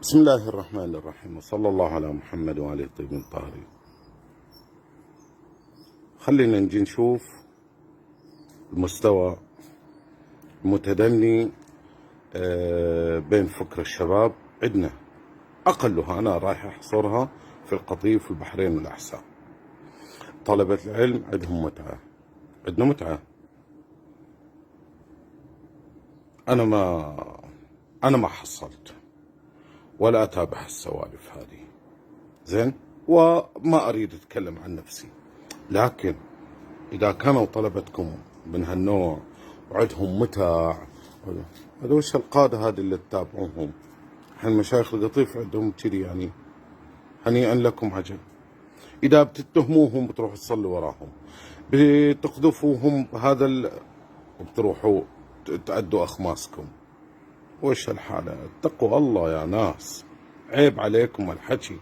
بسم الله الرحمن الرحيم، وصلى الله على محمد وآله الطيبين الطاهرين. خلينا نجي نشوف المستوى المتدني بين فكر الشباب. عندنا أقلها أنا رايح أحصرها في القطيف والبحرين والأحساء. طلبة العلم عندهم متعة، عندنا متعة. أنا ما حصلت ولا أتابع السوالف هذه، زين، وما أريد أتكلم عن نفسي. لكن إذا كانوا طلبتكم من هالنوع وعندهم متاع، هذا وش القادة هذه اللي تتابعوهم؟ الحين مشايخ القطيف عندهم كذي، يعني هنيئا لكم عجب. إذا بتتهموهم بتروحوا تصلوا وراهم، بتقذفوهم بهذا بتروحوا تأدوا أخماسكم. وش الحالة؟ اتقوا الله يا ناس، عيب عليكم الحكي.